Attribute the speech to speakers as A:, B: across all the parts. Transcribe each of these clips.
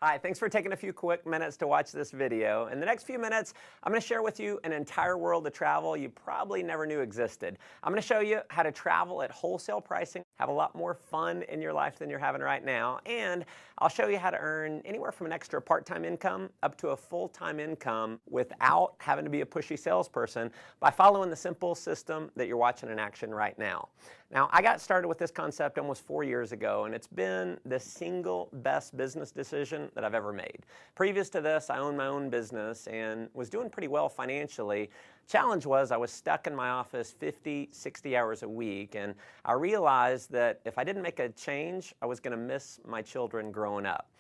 A: Hi, thanks for taking a few quick minutes to watch this video. In the next few minutes, I'm going to share with you an entire world of travel you probably never knew existed. I'm going to show you how to travel at wholesale pricing, have a lot more fun in your life than you're having right now, and I'll show you how to earn anywhere from an extra part-time income up to a full-time income without having to be a pushy salesperson by following the simple system that you're watching in action right now. Now, I got started with this concept almost 4 years ago, and it's been the single best business decision that I've ever made. Previous to this, I owned my own business and was doing pretty well financially. Challenge was I was stuck in my office 50, 60 hours a week, and I realized that if I didn't make a change, I was going to miss my children growing up.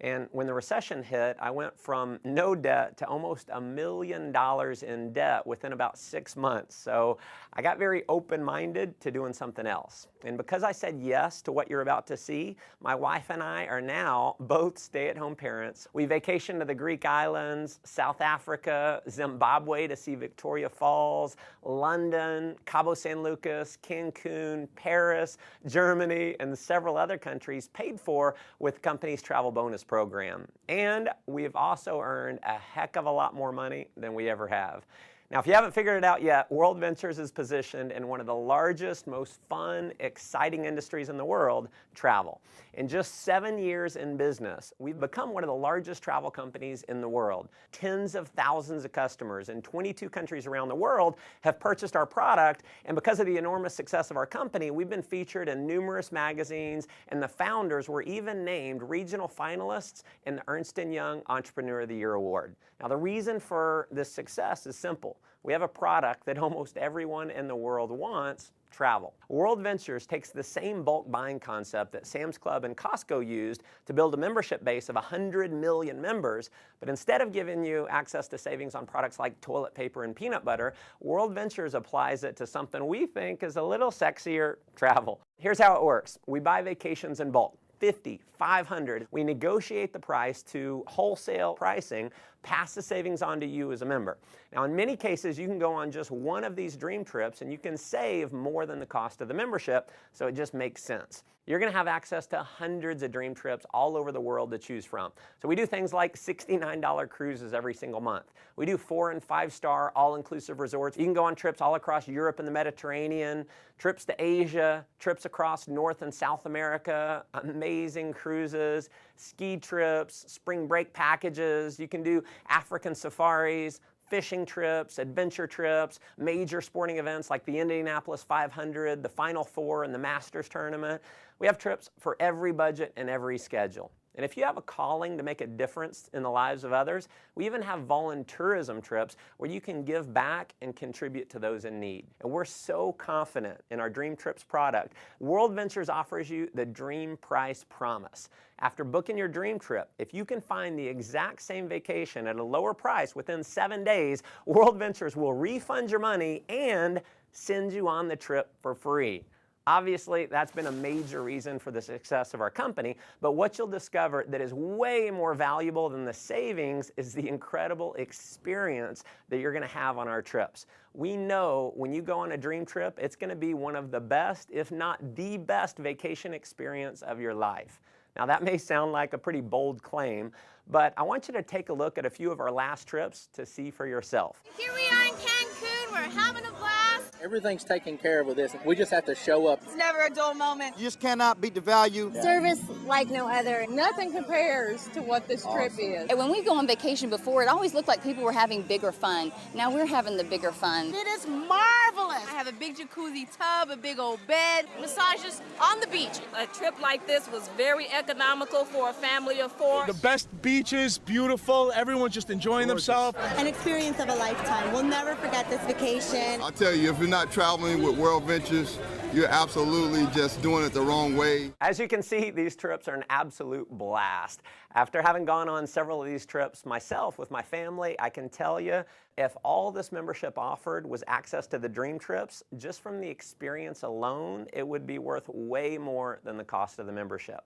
A: And when the recession hit, I went from no debt to almost $1 million in debt within about 6 months. So I got very open-minded to doing something else. And because I said yes to what you're about to see, my wife and I are now both stay-at-home parents. We vacationed to the Greek islands, South Africa, Zimbabwe to see Victoria Falls, London, Cabo San Lucas, Cancun, Paris, Germany, and several other countries paid for with the company's travel bonus program. And we've also earned a heck of a lot more money than we ever have. Now, if you haven't figured it out yet, WorldVentures is positioned in one of the largest, most fun, exciting industries in the world, travel. In just 7 years in business, we've become one of the largest travel companies in the world. Tens of thousands of customers in 22 countries around the world have purchased our product, and because of the enormous success of our company, we've been featured in numerous magazines, and the founders were even named regional finalists in the Ernst & Young Entrepreneur of the Year Award. Now, the reason for this success is simple. We have a product that almost everyone in the world wants: travel. WorldVentures takes the same bulk buying concept that Sam's Club and Costco used to build a membership base of 100 million members, but instead of giving you access to savings on products like toilet paper and peanut butter, WorldVentures applies it to something we think is a little sexier: travel. Here's how it works. We buy vacations in bulk. 50, 500. We negotiate the price to wholesale pricing, pass the savings on to you as a member. Now, in many cases, you can go on just one of these dream trips and you can save more than the cost of the membership, so it just makes sense. You're going to have access to hundreds of dream trips all over the world to choose from. So we do things like $69 cruises every single month. We do 4- and 5-star all-inclusive resorts. You can go on trips all across Europe and the Mediterranean, trips to Asia, trips across North and South America, amazing cruises, ski trips, spring break packages. You can do African safaris, fishing trips, adventure trips, major sporting events like the Indianapolis 500, the Final Four, and the Masters tournament. We have trips for every budget and every schedule. And if you have a calling to make a difference in the lives of others, we even have volunteerism trips where you can give back and contribute to those in need. And we're so confident in our Dream Trips product. WorldVentures offers you the Dream Price Promise. After booking your dream trip, if you can find the exact same vacation at a lower price within 7 days, WorldVentures will refund your money and send you on the trip for free. Obviously, that's been a major reason for the success of our company, but what you'll discover that is way more valuable than the savings is the incredible experience that you're going to have on our trips. We know when you go on a dream trip, it's going to be one of the best, if not the best, vacation experience of your life. Now, that may sound like a pretty bold claim, but I want you to take a look at a few of our last trips to see for yourself.
B: Here we are in Cancun. We're having a blast.
C: Everything's taken care of with this. We just have to show up.
B: It's never a dull moment.
D: You just cannot beat the value.
E: Service like no other.
F: Nothing compares to what this trip is.
G: And when we go on vacation before, it always looked like people were having bigger fun. Now we're having the bigger fun.
B: It is marvelous. I have a big jacuzzi tub, a big old bed, massages on the beach.
H: A trip like this was very economical for a family of 4.
I: The best beaches, beautiful, everyone's just enjoying themselves.
E: An experience of a lifetime. We'll never forget this vacation.
J: I'll tell you, if you're not traveling with WorldVentures, you're absolutely just doing it the wrong way.
A: As you can see, these trips are an absolute blast. After having gone on several of these trips myself with my family, I can tell you, if all this membership offered was access to the dream trips, just from the experience alone, it would be worth way more than the cost of the membership.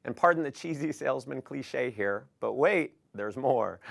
A: And pardon the cheesy salesman cliche here, but wait, there's more.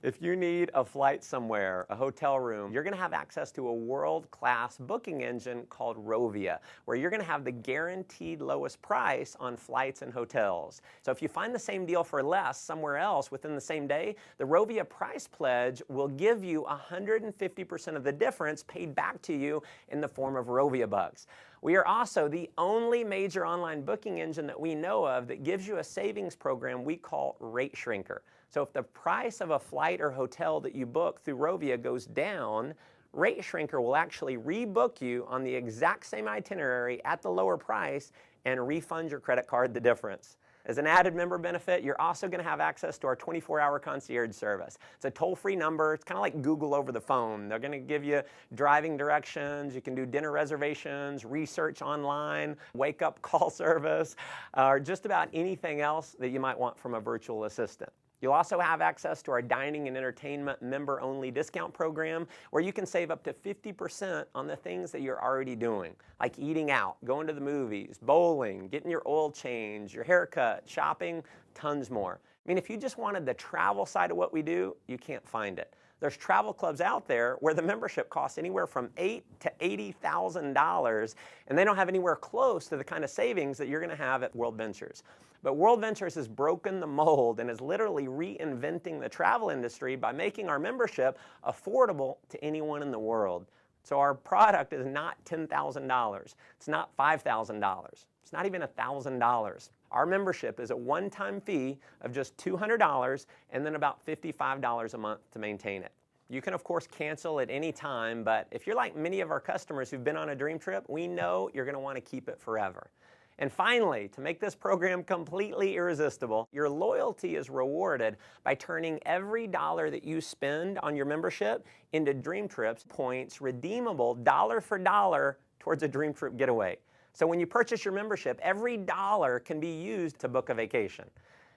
A: If you need a flight somewhere, a hotel room, you're going to have access to a world-class booking engine called Rovia, where you're going to have the guaranteed lowest price on flights and hotels. So if you find the same deal for less somewhere else within the same day, the Rovia price pledge will give you 150% of the difference paid back to you in the form of Rovia bucks. We are also the only major online booking engine that we know of that gives you a savings program we call Rate Shrinker. So if the price of a flight or hotel that you book through Rovia goes down, Rate Shrinker will actually rebook you on the exact same itinerary at the lower price and refund your credit card the difference. As an added member benefit, you're also going to have access to our 24-hour concierge service. It's a toll-free number. It's kind of like Google over the phone. They're going to give you driving directions. You can do dinner reservations, research online, wake-up call service, or just about anything else that you might want from a virtual assistant. You'll also have access to our dining and entertainment member-only discount program where you can save up to 50% on the things that you're already doing, like eating out, going to the movies, bowling, getting your oil change, your haircut, shopping, tons more. I mean, if you just wanted the travel side of what we do, you can't find it. There's travel clubs out there where the membership costs anywhere from $8,000 to $80,000, and they don't have anywhere close to the kind of savings that you're going to have at WorldVentures. But WorldVentures has broken the mold and is literally reinventing the travel industry by making our membership affordable to anyone in the world. So our product is not $10,000. It's not $5,000. It's not even $1,000. Our membership is a one-time fee of just $200 and then about $55 a month to maintain it. You can, of course, cancel at any time, but if you're like many of our customers who've been on a dream trip, we know you're going to want to keep it forever. And finally, to make this program completely irresistible, your loyalty is rewarded by turning every dollar that you spend on your membership into Dream Trips points redeemable dollar for dollar towards a Dream Trip getaway. So when you purchase your membership, every dollar can be used to book a vacation.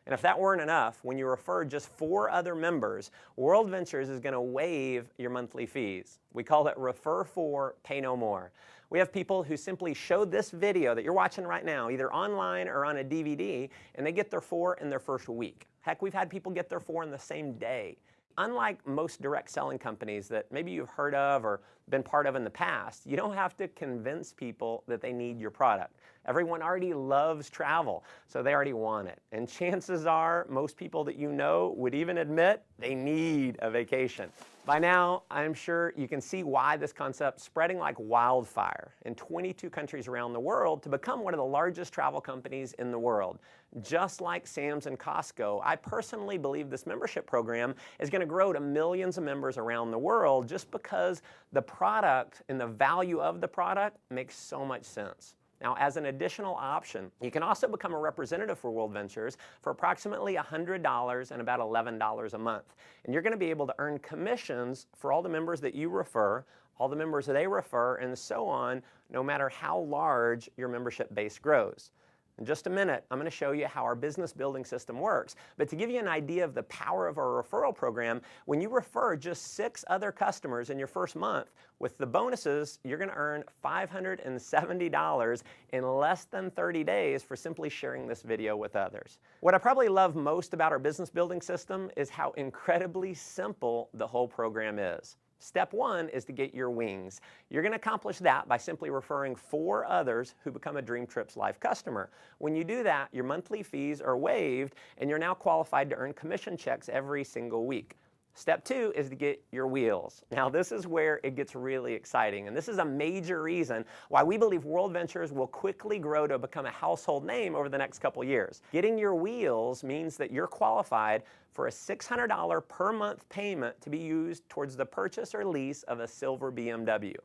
A: And if that weren't enough, when you refer just 4 other members, WorldVentures is going to waive your monthly fees. We call it Refer 4, Pay No More. We have people who simply show this video that you're watching right now, either online or on a DVD, and they get their 4 in their first week. Heck, we've had people get their 4 in the same day. Unlike most direct selling companies that maybe you've heard of or been part of in the past, you don't have to convince people that they need your product. Everyone already loves travel, so they already want it. And chances are most people that you know would even admit they need a vacation. By now, I'm sure you can see why this concept's spreading like wildfire in 22 countries around the world to become one of the largest travel companies in the world. Just like Sam's and Costco, I personally believe this membership program is going to grow to millions of members around the world just because the product and the value of the product makes so much sense. Now, as an additional option, you can also become a representative for WorldVentures for approximately $100 and about $11 a month. And you're going to be able to earn commissions for all the members that you refer, all the members that they refer, and so on, no matter how large your membership base grows. In just a minute, I'm going to show you how our business building system works. But to give you an idea of the power of our referral program, when you refer just 6 other customers in your first month, with the bonuses, you're going to earn $570 in less than 30 days for simply sharing this video with others. What I probably love most about our business building system is how incredibly simple the whole program is. Step 1 is to get your wings. You're going to accomplish that by simply referring 4 others who become a Dream Trips Life customer. When you do that, your monthly fees are waived and you're now qualified to earn commission checks every single week. Step 2 is to get your wheels. Now this is where it gets really exciting, and this is a major reason why we believe WorldVentures will quickly grow to become a household name over the next couple years. Getting your wheels means that you're qualified for a $600 per month payment to be used towards the purchase or lease of a silver BMW.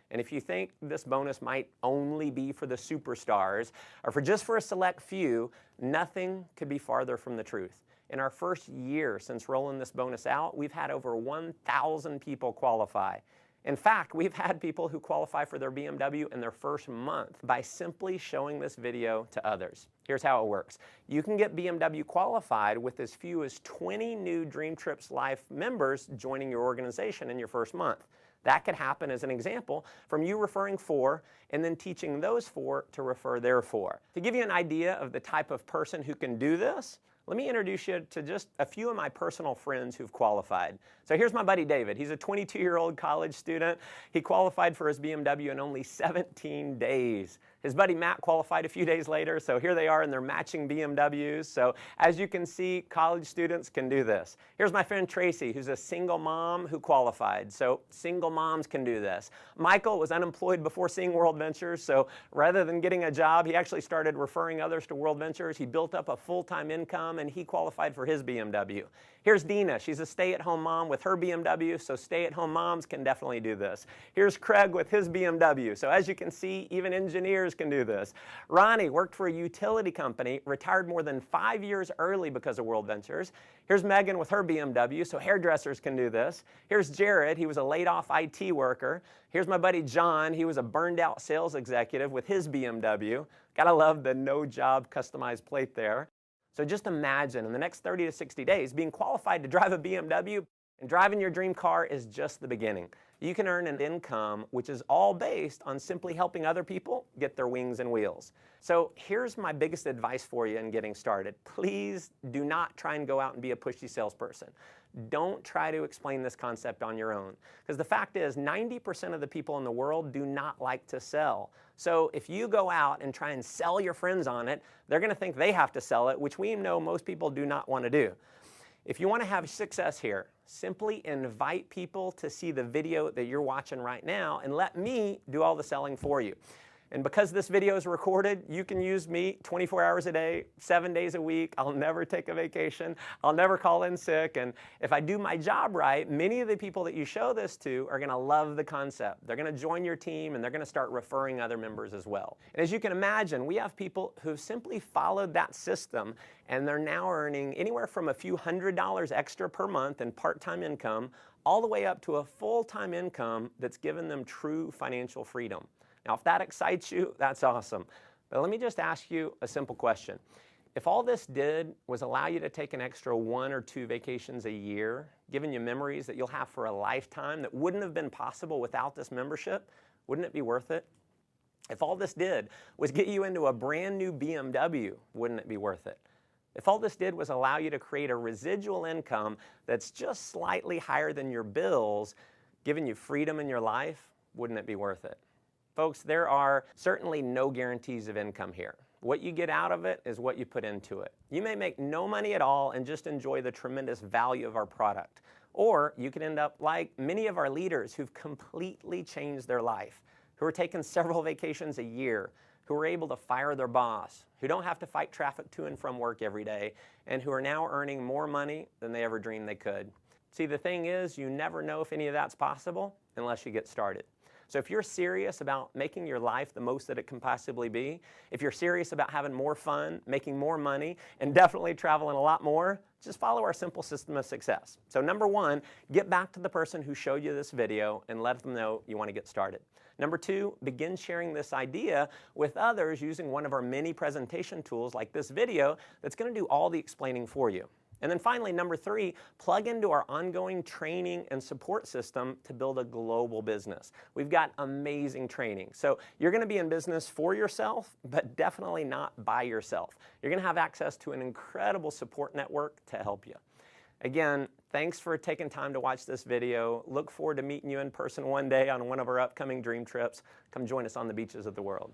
A: And if you think this bonus might only be for the superstars or for just a select few, nothing could be farther from the truth. In our first year since rolling this bonus out, we've had over 1,000 people qualify. In fact, we've had people who qualify for their BMW in their first month by simply showing this video to others. Here's how it works. You can get BMW qualified with as few as 20 new Dream Trips Life members joining your organization in your first month. That could happen, as an example, from you referring 4 and then teaching those 4 to refer their 4. To give you an idea of the type of person who can do this, let me introduce you to just a few of my personal friends who've qualified. So here's my buddy David. He's a 22-year-old college student. He qualified for his BMW in only 17 days. His buddy Matt qualified a few days later, so here they are in their matching BMWs. So as you can see, college students can do this. Here's my friend Tracy, who's a single mom who qualified. So single moms can do this. Michael was unemployed before seeing WorldVentures, so rather than getting a job, he actually started referring others to WorldVentures. He built up a full-time income, and he qualified for his BMW. Here's Dina. She's a stay-at-home mom with her BMW, so stay-at-home moms can definitely do this. Here's Craig with his BMW. So as you can see, even engineers can do this. Ronnie worked for a utility company, retired more than 5 years early because of WorldVentures. Here's Megan with her BMW, so hairdressers can do this. Here's Jared. He was a laid-off IT worker. Here's my buddy John. He was a burned-out sales executive with his BMW. Gotta love the no-job customized plate there. So just imagine in the next 30 to 60 days being qualified to drive a BMW, and driving your dream car is just the beginning. You can earn an income which is all based on simply helping other people get their wings and wheels. So here's my biggest advice for you in getting started. Please do not try and go out and be a pushy salesperson. Don't try to explain this concept on your own. Because the fact is, 90% of the people in the world do not like to sell. So if you go out and try and sell your friends on it, they're going to think they have to sell it, which we know most people do not want to do. If you want to have success here, simply invite people to see the video that you're watching right now and let me do all the selling for you. And because this video is recorded, you can use me 24 hours a day, 7 days a week. I'll never take a vacation. I'll never call in sick. And if I do my job right, many of the people that you show this to are going to love the concept. They're going to join your team, and they're going to start referring other members as well. And as you can imagine, we have people who've simply followed that system, and they're now earning anywhere from a few $100s extra per month in part-time income, all the way up to a full-time income that's given them true financial freedom. Now, if that excites you, that's awesome. But let me just ask you a simple question. If all this did was allow you to take an extra 1 or 2 vacations a year, giving you memories that you'll have for a lifetime that wouldn't have been possible without this membership, wouldn't it be worth it? If all this did was get you into a brand new BMW, wouldn't it be worth it? If all this did was allow you to create a residual income that's just slightly higher than your bills, giving you freedom in your life, wouldn't it be worth it? Folks, there are certainly no guarantees of income here. What you get out of it is what you put into it. You may make no money at all and just enjoy the tremendous value of our product. Or you could end up like many of our leaders who've completely changed their life, who are taking several vacations a year, who are able to fire their boss, who don't have to fight traffic to and from work every day, and who are now earning more money than they ever dreamed they could. See, the thing is, you never know if any of that's possible unless you get started. So if you're serious about making your life the most that it can possibly be, if you're serious about having more fun, making more money, and definitely traveling a lot more, just follow our simple system of success. So number 1, get back to the person who showed you this video and let them know you want to get started. Number 2, begin sharing this idea with others using one of our many presentation tools like this video that's going to do all the explaining for you. And then finally, number 3, plug into our ongoing training and support system to build a global business. We've got amazing training. So you're going to be in business for yourself, but definitely not by yourself. You're going to have access to an incredible support network to help you. Again, thanks for taking time to watch this video. Look forward to meeting you in person one day on one of our upcoming dream trips. Come join us on the beaches of the world.